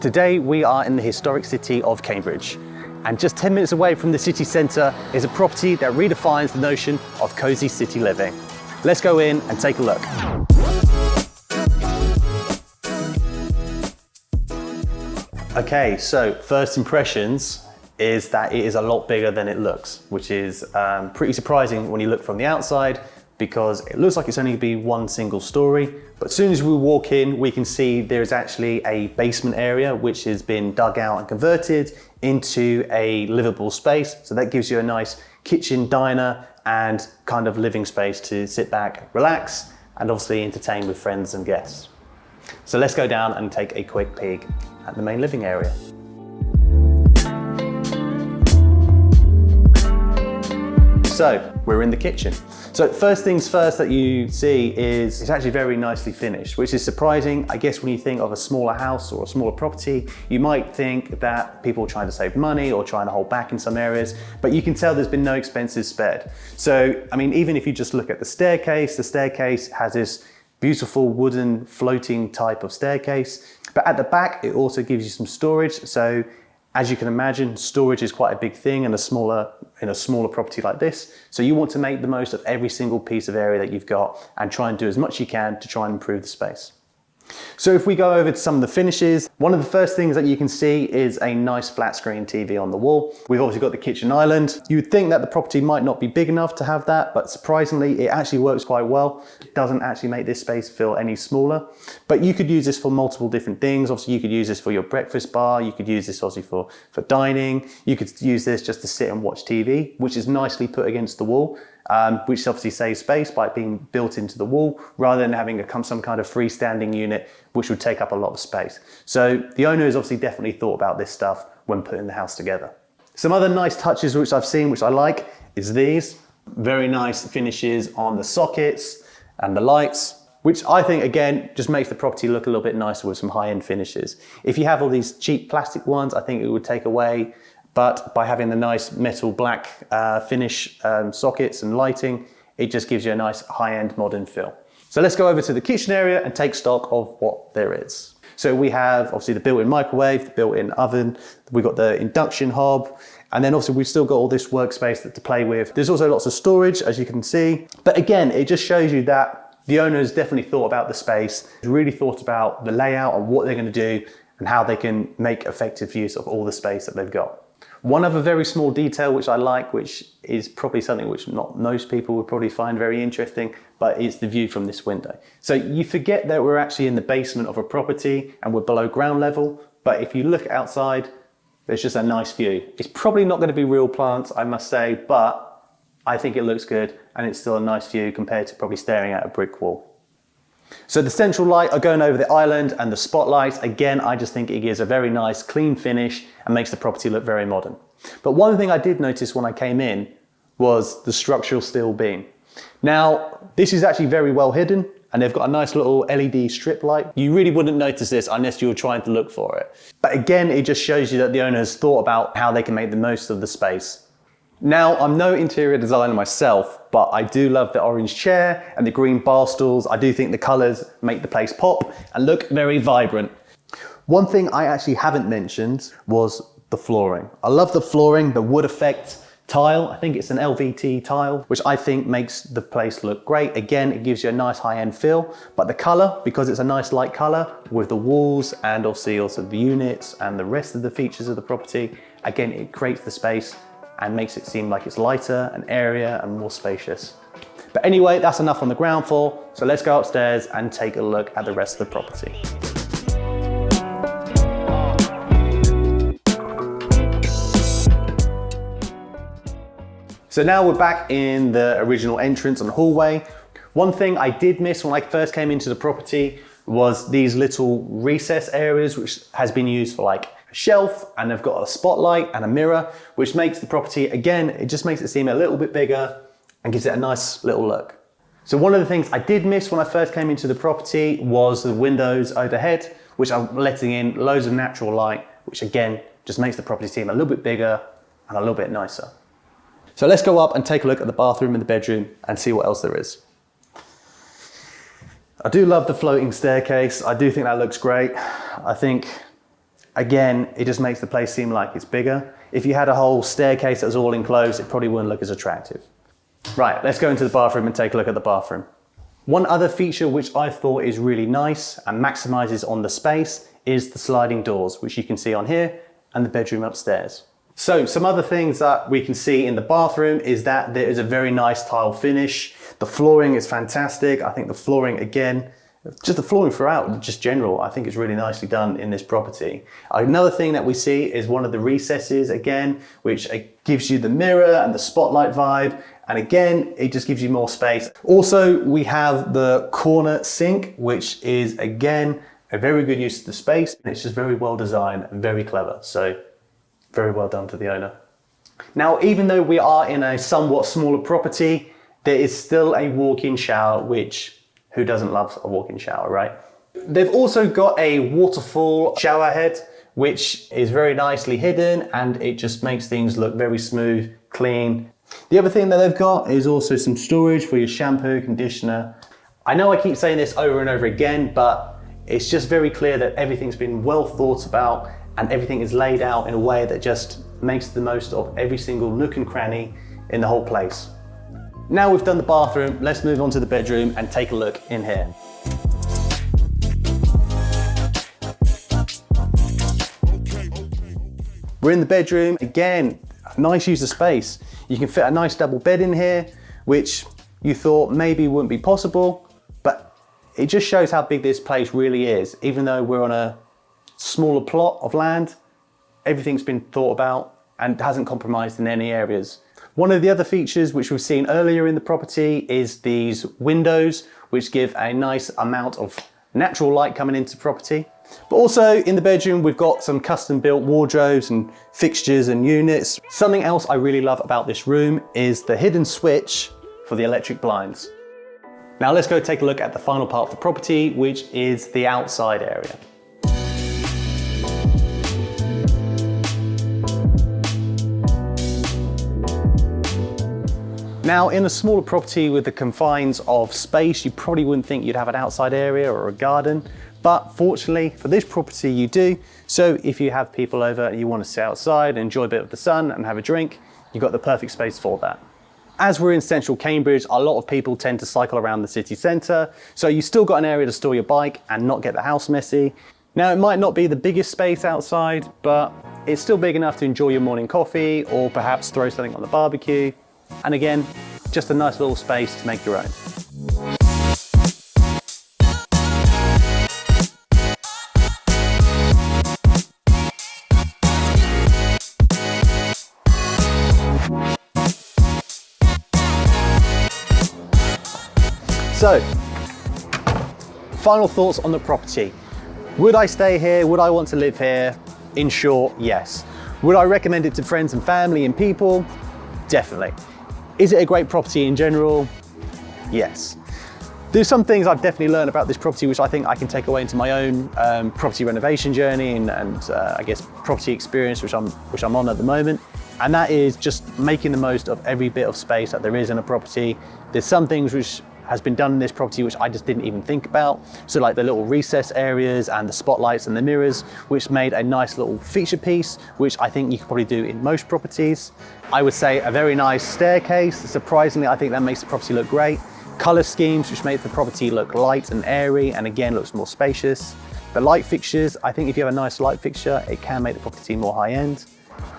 Today we are in the historic city of Cambridge, and just 10 minutes away from the city centre is a property that redefines the notion of cosy city living. Let's go in and take a look. Okay, so first impressions is that it is a lot bigger than it looks, which is pretty surprising when you look from the outside, because it looks like it's only going to be one single story. But as soon as we walk in, we can see there's actually a basement area which has been dug out and converted into a livable space. So that gives you a nice kitchen, diner, and kind of living space to sit back, relax, and obviously entertain with friends and guests. So let's go down and take a quick peek at the main living area. So we're in the kitchen. So first things first that you see is it's actually very nicely finished, which is surprising. I guess when you think of a smaller house or a smaller property, you might think that people are trying to save money or trying to hold back in some areas, but you can tell there's been no expenses spared. So, I mean, even if you just look at the staircase has this beautiful wooden floating type of staircase, but at the back, it also gives you some storage. So as you can imagine, storage is quite a big thing in a smaller property like this. So you want to make the most of every single piece of area that you've got and try and do as much you can to try and improve the space. So if we go over to some of the finishes, one of the first things that you can see is a nice flat screen TV on the wall. We've obviously got the kitchen island. You would think that the property might not be big enough to have that, but surprisingly, it actually works quite well. It doesn't actually make this space feel any smaller, but you could use this for multiple different things. Obviously, you could use this for your breakfast bar. You could use this obviously for dining. You could use this just to sit and watch TV, which is nicely put against the wall. Which obviously saves space by being built into the wall rather than having some kind of freestanding unit which would take up a lot of space. So the owner has obviously definitely thought about this stuff when putting the house together. Some other nice touches which I've seen, which I like, is these. Very nice finishes on the sockets and the lights, which I think, again, just makes the property look a little bit nicer with some high-end finishes. If you have all these cheap plastic ones, I think it would take away. But by having the nice metal black finish sockets and lighting, it just gives you a nice high-end modern feel. So let's go over to the kitchen area and take stock of what there is. So we have obviously the built-in microwave, the built-in oven, we've got the induction hob, and then obviously we've still got all this workspace to play with. There's also lots of storage, as you can see. But again, it just shows you that the owner has definitely thought about the space, really thought about the layout and what they're going to do and how they can make effective use of all the space that they've got. One other very small detail which I like, which is probably something which not most people would probably find very interesting, but it's the view from this window. So you forget that we're actually in the basement of a property and we're below ground level, but if you look outside, there's just a nice view. It's probably not going to be real plants, I must say, but I think it looks good and it's still a nice view compared to probably staring at a brick wall. So the central light are going over the island, and the spotlights, again, I just think it gives a very nice clean finish and makes the property look very modern. But one thing I did notice when I came in was the structural steel beam. Now, this is actually very well hidden, and they've got a nice little LED strip light. You really wouldn't notice this unless you were trying to look for it. But again, it just shows you that the owner has thought about how they can make the most of the space. Now, I'm no interior designer myself, but I do love the orange chair and the green bar stools. I do think the colors make the place pop and look very vibrant. One thing I actually haven't mentioned was the flooring. I love the flooring, the wood effect tile. I think it's an LVT tile, which I think makes the place look great. Again, it gives you a nice high-end feel, but the color, because it's a nice light color with the walls and obviously also the units and the rest of the features of the property, again, it creates the space and makes it seem like it's lighter and airier and more spacious. But anyway, that's enough on the ground floor, so let's go upstairs and take a look at the rest of the property. So now we're back in the original entrance and hallway. One thing I did miss when I first came into the property was these little recess areas, which has been used for like a shelf, and they've got a spotlight and a mirror, which makes the property, again, it just makes it seem a little bit bigger and gives it a nice little look. So one of the things I did miss when I first came into the property was the windows overhead, which are letting in loads of natural light, which again, just makes the property seem a little bit bigger and a little bit nicer. So let's go up and take a look at the bathroom and the bedroom and see what else there is. I do love the floating staircase. I do think that looks great. I think Again, it just makes the place seem like it's bigger. If you had a whole staircase that was all enclosed, it probably wouldn't look as attractive. Right, let's go into the bathroom and take a look at the bathroom. One other feature which I thought is really nice and maximizes on the space is the sliding doors, which you can see on here, and the bedroom upstairs. So some other things that we can see in the bathroom is that there is a very nice tile finish. The flooring is fantastic. I think the flooring, again, just the flooring throughout, just general, I think it's really nicely done in this property. Another thing that we see is one of the recesses, again, which gives you the mirror and the spotlight vibe. And again, it just gives you more space. Also, we have the corner sink, which is, again, a very good use of the space. It's just very well designed and very clever. So very well done to the owner. Now, even though we are in a somewhat smaller property, there is still a walk-in shower, which who doesn't love a walk-in shower, right? They've also got a waterfall shower head, which is very nicely hidden, and it just makes things look very smooth, clean. The other thing that they've got is also some storage for your shampoo, conditioner. I know I keep saying this over and over again, but it's just very clear that everything's been well thought about and everything is laid out in a way that just makes the most of every single nook and cranny in the whole place. Now we've done the bathroom, let's move on to the bedroom and take a look in here. We're in the bedroom. Again, nice use of space. You can fit a nice double bed in here, which you thought maybe wouldn't be possible, but it just shows how big this place really is. Even though we're on a smaller plot of land, everything's been thought about and hasn't compromised in any areas. One of the other features which we've seen earlier in the property is these windows, which give a nice amount of natural light coming into the property. But also in the bedroom, we've got some custom built wardrobes and fixtures and units. Something else I really love about this room is the hidden switch for the electric blinds. Now let's go take a look at the final part of the property, which is the outside area. Now, in a smaller property with the confines of space, you probably wouldn't think you'd have an outside area or a garden, but fortunately for this property you do. So if you have people over and you want to sit outside and enjoy a bit of the sun and have a drink, you've got the perfect space for that. As we're in central Cambridge, a lot of people tend to cycle around the city centre, so you still got an area to store your bike and not get the house messy. Now, it might not be the biggest space outside, but it's still big enough to enjoy your morning coffee or perhaps throw something on the barbecue. And again, just a nice little space to make your own. So, final thoughts on the property. Would I stay here? Would I want to live here? In short, yes. Would I recommend it to friends and family and people? Definitely. Is it a great property in general? Yes. There's some things I've definitely learned about this property which I think I can take away into my own property renovation journey and I guess property experience which I'm on at the moment. And that is just making the most of every bit of space that there is in a property. There's some things which has been done in this property which I just didn't even think about. So like the little recess areas and the spotlights and the mirrors, which made a nice little feature piece, which I think you could probably do in most properties. I would say a very nice staircase. Surprisingly, I think that makes the property look great. Color schemes, which make the property look light and airy, and again, looks more spacious. The light fixtures, I think if you have a nice light fixture, it can make the property more high-end.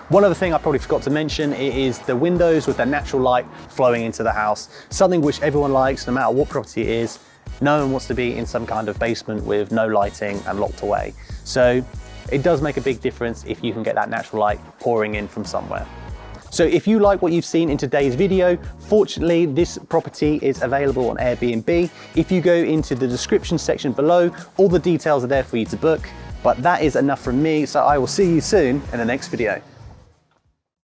One other thing I probably forgot to mention is the windows with the natural light flowing into the house. Something which everyone likes, no matter what property it is. No one wants to be in some kind of basement with no lighting and locked away. So it does make a big difference if you can get that natural light pouring in from somewhere. So if you like what you've seen in today's video, fortunately this property is available on Airbnb. If you go into the description section below, all the details are there for you to book. But that is enough from me, so I will see you soon in the next video.